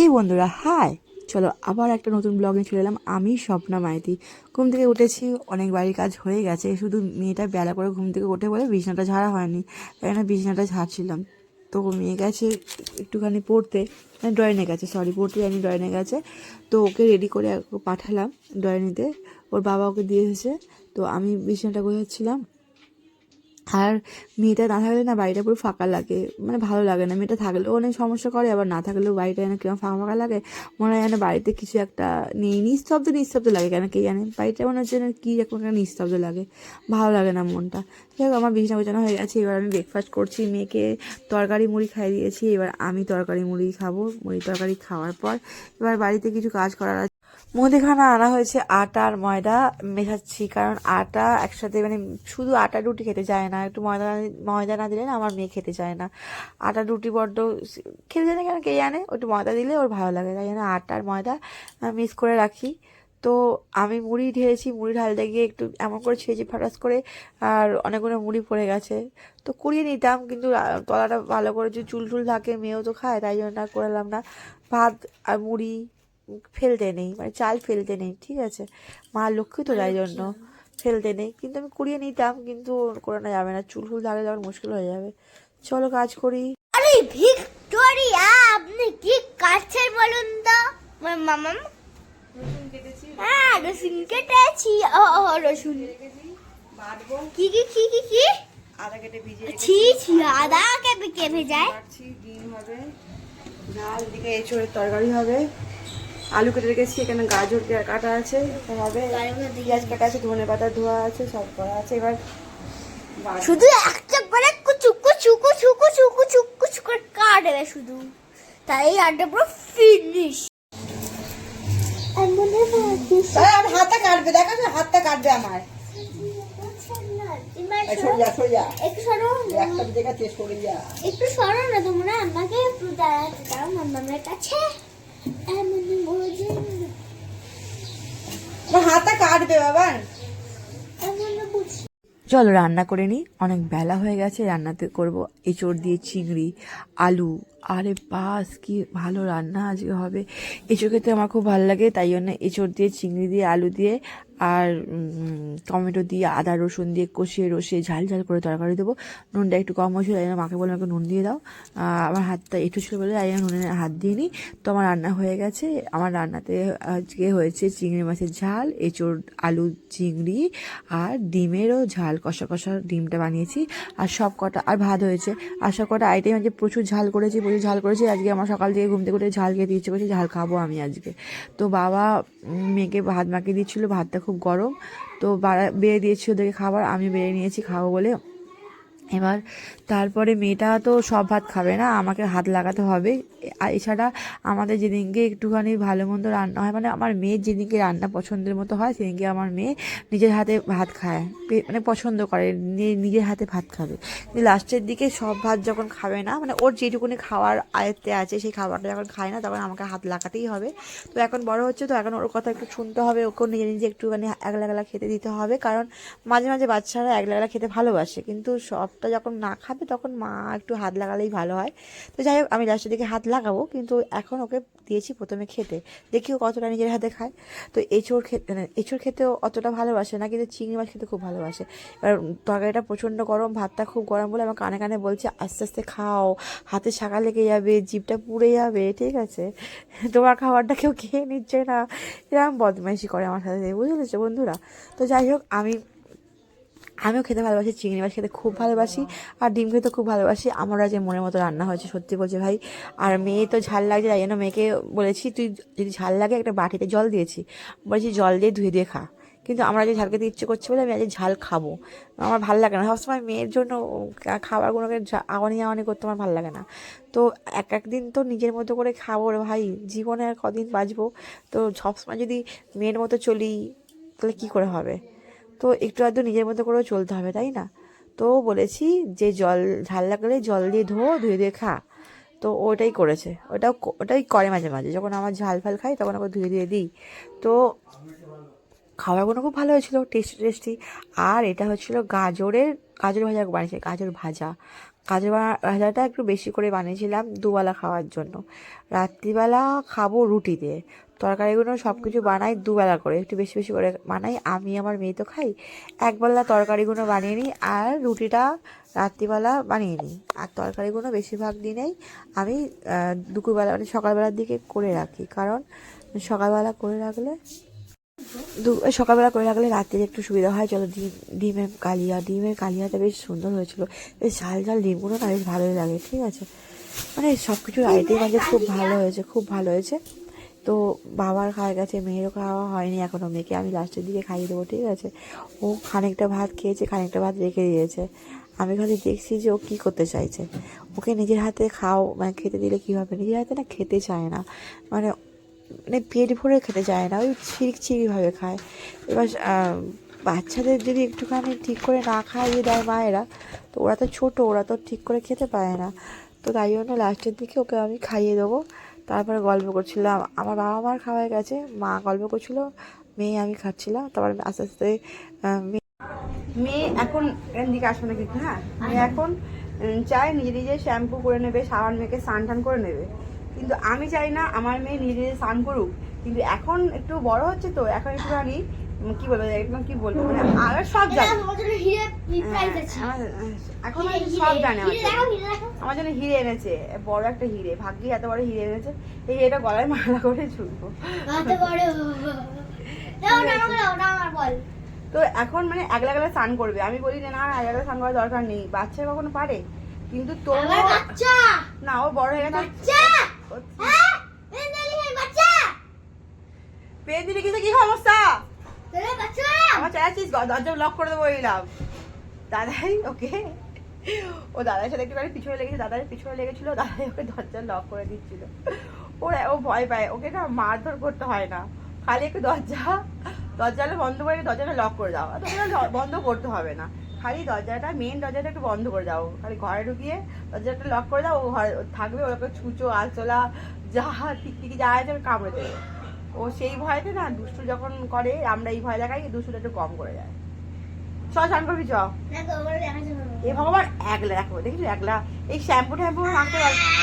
এই বন্ধুরা হাই, চলো আবার একটা নতুন ব্লগে চলে এলাম। আমি স্বপ্না মাইতি। ঘুম থেকে উঠেছি, অনেক বাড়ির কাজ হয়ে গেছে, শুধু মেয়েটা বেলা করে ঘুম থেকে উঠে বলে বিছানাটা ঝাড়া হয়নি, তাই না বিছানাটা ঝাড়ছিলাম। তো মেয়ে গেছে একটুখানি পড়তে, ড্রয়িংয়ে গেছে, সরি পড়তে যায়নি, ড্রয়িংয়ে গেছে। তো ওকে রেডি করে পাঠালাম ড্রয়িংতে, ওর বাবা ওকে দিয়ে এসেছে। তো আমি বিছানাটা গোছাচ্ছিলাম। আর মেয়েটা না থাকলে না বাড়িটা পুরো ফাঁকা লাগে, মানে ভালো লাগে না। মেয়েটা থাকলেও অনেক সমস্যা করে, আবার না থাকলেও বাড়িটা যেন কিরকম ফাঁকা ফাঁকা লাগে, মনে হয় যেন বাড়িতে কিছু একটা নেই, নিস্তব্ধ নিস্তব্ধ লাগে। কেন কে জানে, বাড়িটা মনে হচ্ছে যেন কী একটা নিস্তব্ধ লাগে, ভালো লাগে না মনটা। যাই হোক, আমার বিছানা গোছানো হয়ে গেছে, এবার আমি ব্রেকফাস্ট করছি। মেয়েকে তরকারি মুড়ি খাইয়ে দিয়েছি, এবার আমি তরকারি মুড়ি খাবো। মুড়ি তরকারি খাওয়ার পর এবার বাড়িতে কিছু কাজ করার আছে। মুদিখানা আনা হয়েছে, আটা আর ময়দা মেশাচ্ছি, কারণ আটা একসাথে মানে শুধু আটা রুটি খেতে চায় না, একটু ময়দা ময়দা না দিলে না আমার মেয়ে খেতে চায় না। আটা রুটি বড্ড খেতে চায় না, কেন কে জানে, একটু ময়দা দিলে ওর ভালো লাগে, তাই জন্য আটা আর ময়দা মিক্স করে রাখি। তো আমি মুড়ি ঢেলেছি, মুড়ি ঢালতে গিয়ে একটু এমন করে ছেড়েছি ফাটাস করে, আর অনেকগুলো মুড়ি পড়ে গেছে। তো কুড়িয়ে নিতাম, কিন্তু তলাটা ভালো করে যে চুল টুল থাকে, মেয়েও তো খায়, তাই জন্য আর করলাম না। ভাত আর মুড়ি ফেলতে নেই, মানে চাল ফেলতে নেই, ঠিক আছে, মা লক্ষ্মী তো, তাই জন্য ফেলতে নেই। কিন্তু আমি কুড়িয়ে নিতাম, কিন্তু করানো যাবে না, চুল ফুল থাকলে যখন মুশকিল হয়ে যাবে। চলো কাজ করি। আরে ভিক্টোরিয়া, আপনি কি কাটছেন বলুন তো? মামা, হ্যাঁ রসুন কেটেছি। ও রসুন কি কি কি কি কি আদা কেটে ভিজে ছি ছি, আদা কে ভেজায়? ডিম হবে, ডাল, দিকে এঁচোড়ের তরকারি হবে, আলু কেটে রেখেছি, এখানে গাজর কাটা আছে হবে, পেঁয়াজ কাটা আছে, ধনে পাতা ধোয়া আছে, সব করা আছে। এবার শুধু একটা করে কুচু কুচু কুচু কুচু কুচু কুচু করে কাটবে শুধু, তাই আড্ডা পুরো ফিনিশ। হাতটা কাটবে, দেখা যায় হাতটা কাটবে আমার। একটু সরো না তোমরা, আমাকে একটু দাঁড়াতে দাও মামার কাছে। হাতটা কাটবে বাবা। বুঝছি। চলো রান্না করে নিই, অনেক বেলা হয়ে গেছে। রান্নাতে করব এঁচোড় দিয়ে চিংড়ি, আলু। আরে বাস, কি ভালো রান্না আজকে হবে। এঁচোড় খেতে আমার খুব ভালো লাগে, তাই জন্য এঁচোড় দিয়ে চিংড়ি দিয়ে আলু দিয়ে আর টমেটো দিয়ে আদা রসুন দিয়ে কষিয়ে রসিয়ে ঝাল ঝাল করে তরকারি দেবো। নুনটা একটু কম হয়েছিল, তাই জন্য মাকে বললাম একটু নুন দিয়ে দাও। আমার হাতটা একটু ছিল বলে তাই জন্য নুনের হাত দিয়ে নিই। তো আমার রান্না হয়ে গেছে। আমার রান্নাতে আজকে হয়েছে চিংড়ি মাছের ঝাল, এঁচোড় আলু চিংড়ি আর ডিমেরও ঝাল, কষা কষা ডিমটা বানিয়েছি। আর সব কটা আর ভাত হয়েছে, আর সব কটা আইটেম আছে। প্রচুর ঝাল করেছি, প্রচুর ঝাল করেছি আজকে। আমার সকাল থেকে ঘুম থেকে উঠে ঝাল খেতে ইচ্ছে করছে, ঝাল খাবো আমি আজকে। তো বাবা মেয়েকে ভাত মাখিয়ে দিচ্ছিলো, ভাতটা খুব গরম, তো বেড়ে দিয়েছি ওদেরকে খাবার, আমি বেড়ে নিয়েছি খাবো বলে। এবার তারপরে মেয়েটা তো সব ভাত খাবে না, আমাকে হাত লাগাতে হবে। আর এছাড়া আমাদের যেদিনকে একটুখানি ভালো মন্দ রান্না হয়, মানে আমার মেয়ের যেদিনকে রান্না পছন্দের মতো হয়, সেদিনকে আমার মেয়ে নিজের হাতে ভাত খায়, মানে পছন্দ করে নিজের হাতে ভাত খাবে। কিন্তু লাস্টের দিকে সব ভাত যখন খাবে না, মানে ওর যেটুকুনি খাওয়ার আয়ত্তে আছে সেই খাবারটা যখন খায় না, তখন আমাকে হাত লাগাতেই হবে। তো এখন বড় হচ্ছে, তো এখন ওর কথা একটু শুনতে হবে, ওকেও নিজে নিজে একটুখানি একলা একলা খেতে দিতে হবে, কারণ মাঝে মাঝে বাচ্চারা একলা একলা খেতে ভালোবাসে, কিন্তু সবটা যখন না খাবে তখন মা একটু হাত লাগালেই ভালো হয়। তো যাই হোক, আমি লাস্টের দিকে হাত লাগাবো, কিন্তু এখন ওকে দিয়েছি প্রথমে খেতে, দেখি ও কতটা নিজের হাতে খায়। তো এঁচোড় খেতেও অতটা ভালোবাসে না, কিন্তু চিংড়ি মাছ খেতে খুব ভালোবাসে। এবার তরকারিটা প্রচণ্ড গরম, ভাতটা খুব গরম বলে আমার কানে কানে বলছে আস্তে আস্তে খাও, হাতে ছাকা লেগে যাবে, জিভটা পুড়ে যাবে, ঠিক আছে, তোমার খাবারটা কেউ খেয়ে নিচ্ছে না, এরকম বদমাইশি করে আমার সাথে, বুঝেছো বন্ধুরা। তো যাই হোক, আমিও খেতে ভালোবাসি, চিংড়ি মাছ খেতে খুব ভালোবাসি, আর ডিম খেতে খুব ভালোবাসি। আমারও যে মনের মতো রান্না হয়েছে, সত্যি বলছে ভাই। আর মেয়ে তো ঝাল লাগছে, তাই জন্য মেয়েকে বলেছি তুই যদি ঝাল লাগে একটা বাটিতে জল দিয়েছি, বলেছি জল দিয়ে ধুয়ে দিয়ে খা। কিন্তু আমরা যে ঝাল খেতে ইচ্ছে করছে বলে আমি আজ ঝাল খাবো, আমার ভালো লাগে না সবসময় মেয়ের জন্য খাবারগুলোকে আওয়ানি আওয়ানি করতে আমার ভালো লাগে না। তো একদিন তো নিজের মতো করে খাবো রে ভাই, জীবনে আর কদিন বাঁচবো। তো সবসময় যদি মেয়ের মতো চলি, তাহলে কী করে হবে। তো একটু আধটু নিজের মতো করেও চলতে হবে, তাই না। তো বলেছি যে জল ঝাল লাগলে জল দিয়ে ধুয়ে দিয়ে খা। তো ওটাই করেছে, ওটাই করে মাঝে মাঝে, যখন আমার ঝাল ফাল খাই তখন ওকে ধুয়ে দিয়ে দিই। তো খাবারগুলো খুব ভালো হয়েছিল, টেস্টি টেস্টি। আর এটা হচ্ছিলো গাজর ভাজা বানিয়েছে, গাজর ভাজা। ভাজাটা একটু বেশি করে বানিয়েছিলাম দুবেলা খাওয়ার জন্য। রাত্রিবেলা খাবো রুটি দিয়ে। তরকারিগুলো সব কিছু বানাই দুবেলা করে, একটু বেশি বেশি করে বানাই। আমি আমার মেয়ে তো খাই। একবেলা তরকারিগুলো বানিয়ে নিই আর রুটিটা রাত্রিবেলা বানিয়ে নিই। আর তরকারিগুলো বেশিরভাগ দিনেই আমি দুপুরবেলা মানে সকালবেলার দিকে করে রাখি, কারণ সকালবেলা করে রাখলে সকালবেলা করে রাখলে রাত্রে একটু সুবিধা হয়। চলো ডিমের কালিয়াটা বেশ সুন্দর হয়েছিল। বেশ ঝাল ঝাল ডিমগুলো না বেশ ভালোই লাগে, ঠিক আছে। মানে সব কিছুর আইটেম আছে, খুব ভালো হয়েছে, খুব ভালো হয়েছে। তো বাবার খাওয়া গেছে, মেয়েরও খাওয়া হয়নি এখনও। মেয়েকে আমি লাস্টের দিকে খাইয়ে দেবো, ঠিক আছে। ও খানিকটা ভাত খেয়েছে, খানিকটা ভাত রেখে দিয়েছে। আমি খালি দেখছি যে ও কী করতে চাইছে। ওকে নিজের হাতে মানে খেতে দিলে কী হবে, নিজের হাতে না খেতে চায় না, মানে মানে পেট ভরে খেতে চায় না, ওই ছিঁড়িভাবে খায়। এবার বাচ্চাদের যদি একটুখানি ঠিক করে না খাইয়ে দেয় মায়েরা, তো ওরা তো ছোটো, ওরা তো ঠিক করে খেতে পারে না। তো তাই জন্য লাস্টের দিকে ওকে আমি খাইয়ে দেবো। তারপরে গল্প করছিলাম, আমার বাবা মার খাওয়া গেছে, মা গল্প করছিলো, মেয়ে আমি খাচ্ছিলাম। তারপরে আস্তে আস্তে মেয়ে এখন এর দিকে আসবে না কিন্তু, হ্যাঁ মেয়ে এখন চায় নিজে নিজে শ্যাম্পু করে নেবে, সাবান মেখে স্নান টান করে নেবে। কিন্তু আমি চাই না আমার মেয়ে নিজে নিজে স্নান করুক। কিন্তু এখন একটু বড় হচ্ছে, তো এখন একটুখানি কি বলবো, একদম কি বলবো, মানে আর সব জানে এখন সব জানে। আমার জন্য হিরে এনেছে, বড় একটা হিরে, ভাগ্যি এত বড় হিরে এনেছে। এই এটা গলায় মালা করে ঝুলবো। তো এখন মানে একলা একলা স্নান করবে। আমি বলি যে না একলা স্নান করার দরকার নেই, বাচ্চা কখনো পারে। কিন্তু তোর না, ও বড় হয়ে গেছে। পেয়ে দিলে কিন্তু কি সমস্যা, আমার চাইছিস দরজা লক করে দেবো এলাম। দাদাই ওকে, ও দাদার সাথে একটুখানি পিছনে লেগেছে, দাদার পিছনে লেগেছিল, দাদাই ওকে দরজা লক করে দিচ্ছিল। ও ভয় পায়, ওকে না মারধর করতে হয় না, খালি একটু দরজাটা বন্ধ করে দরজাটা লক করে দাও। দরজাটা বন্ধ করতে হবে না, খালি মেন দরজাটা একটু বন্ধ করে দাও, খালি ঘরে ঢুকিয়ে দরজাটা লক করে দাও। ও ঘরে থাকবে, ওরকম ছুঁচো আলচোলা যা টিকটিকি যা আছে কামড়ে দেবে। ও সেই ভয়তে না দুষ্টু যখন করে, আমরা এই ভয় দেখাই, দুষ্টুটা একটু কম করে যায়। চ স্নান করবি, চ। এ ভগবান, একলা দেখো, দেখি একলা এই শ্যাম্পু ট্যাম্পু মাখতে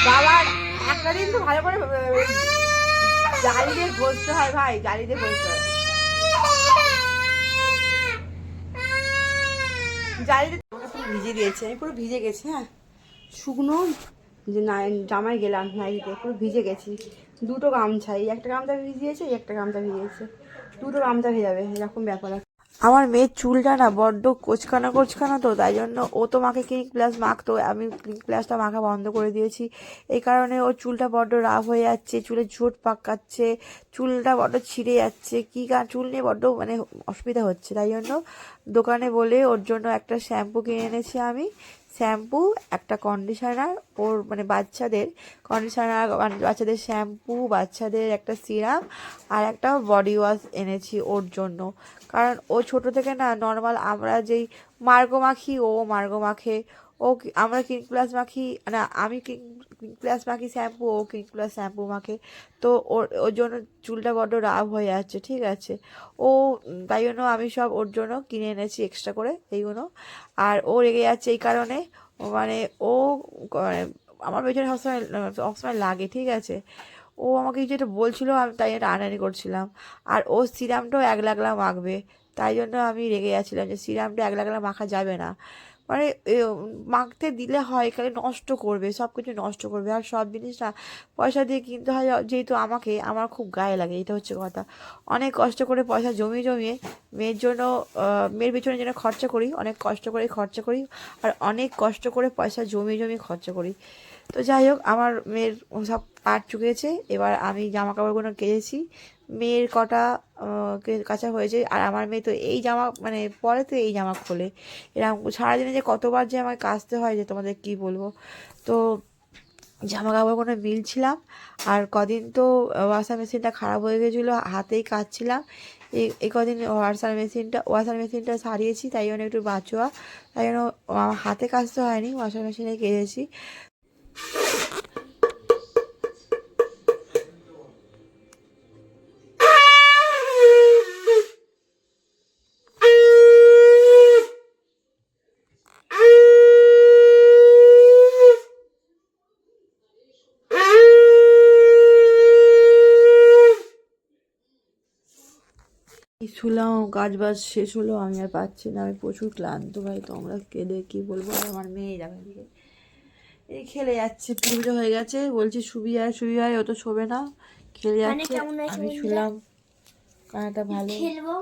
বাবার একটা দিন তো ভালো করে জালি দিয়ে ঘষতে হয় ভাই, জালি দিয়ে ঘষতে হয়। জালি দিয়ে ভিজে দিয়েছে, আমি পুরো ভিজে গেছি। হ্যাঁ শুকনো যে জামাই গেলাম নাইতে, পুরো ভিজে গেছি। দুটো গামছা, এই একটা গামছা ভিজিয়েছে, এই একটা গামছা ভিজিয়েছে, দুটো গামছা ভেজাবে, এরকম ব্যাপার। আমার মেয়ের চুলটা না বড্ড কোচকানো কোচকানো, তো তাই জন্য ও তো মাকে ক্লিনিক প্লাস মাখতো, আমি ক্লিনিক প্লাসটা মাখা বন্ধ করে দিয়েছি। এই কারণে ওর চুলটা বড্ড রাফ হয়ে যাচ্ছে, চুলে ঝোট পাকাচ্ছে, চুলটা বড্ড ছিঁড়ে যাচ্ছে, চুল নিয়ে বড্ড মানে অসুবিধা হচ্ছে। তাই জন্য দোকানে বলে ওর জন্য একটা শ্যাম্পু কিনে এনেছি আমি। শ্যাম্পু, একটা কন্ডিশনার, ওর মানে বাচ্চাদের কন্ডিশনার, বাচ্চাদের শ্যাম্পু, বাচ্চাদের একটা সিরাম আর একটা বডি ওয়াশ এনেছি ওর জন্য। কারণ ও ছোট থেকে না নর্মাল আমরা যেই মার্গো মাখি, ও মার্গো মাখে। আমরা ক্লিনিক প্লাস মাখি না, আমি ক্লিনিক প্লাস মাখি শ্যাম্পু, ও ক্লিনিক প্লাস শ্যাম্পু মাখে। তো ওর জন্য চুলটা বড্ড রাফ হয়ে যাচ্ছে, ঠিক আছে। ও তাই জন্য আমি সব ওর জন্য কিনে এনেছি এক্সট্রা করে এইগুলো। আর ও রেগে যাচ্ছে এই কারণে, মানে ও মানে আমার পেছনে সবসময় লাগে, ঠিক আছে। ও আমাকে যেটা বলছিল আমি তাই এটা আনানি করছিলাম। আর ও সিরামটাও একলা একলা মাখবে, তাই জন্য আমি রেগে যাচ্ছিলাম যে সিরামটা একলা একলা মাখা যাবে না। মানে মাখতে দিলে হয় খালি নষ্ট করবে, সব কিছু নষ্ট করবে। আর সব জিনিস না পয়সা দিয়ে কিনতে হয়, যেহেতু আমার খুব গায়ে লাগে, এটা হচ্ছে কথা। অনেক কষ্ট করে পয়সা জমিয়ে মেয়ের জন্য, মেয়ের পিছনে যেন খরচা করি, অনেক কষ্ট করে খরচা করি, আর অনেক কষ্ট করে পয়সা জমিয়ে খরচা করি। তো যাই হোক, আমার মেয়ের সব পাট চুকিয়েছে, এবার আমি জামা কাপড়গুলো কেচেছি। মেয়ের কটা কাঁচা হয়েছে, আর আমার মেয়ে তো এই জামা মানে পরে তো এই জামা খোলে। এরকম সারাদিনে যে কতবার যে আমায় কাচতে হয় যে তোমাদের কি বলবো। তো জামা কাপড়গুলো মিলছিলাম। আর কদিন তো ওয়াশার মেশিনটা খারাপ হয়ে গেছিলো, হাতেই কাচছিলাম। এই কদিন ওয়াশার মেশিনটা সারিয়েছি, তাই জন্য একটু বাঁচোয়া, তাই জন্য হাতে কাচতে হয়নি, ওয়াশার মেশিনে কেচেছি। শুলাম, কাজ বাজ শেষ হলো, আমি আর পাচ্ছি না, আমি প্রচুর ক্লান্ত ভাই, তোমরা কেঁদে কি বলবো। আর আমার মেয়ে যাবে দিকে এই খেলে যাচ্ছে, পুজো হয়ে গেছে, বলছে শুবি আয়, ও তো শোবে না, খেলে মানে যাচ্ছে। কেমন আছে আমি বন্ধুরা? শুলাম, কানাটা ভালো। খেলবো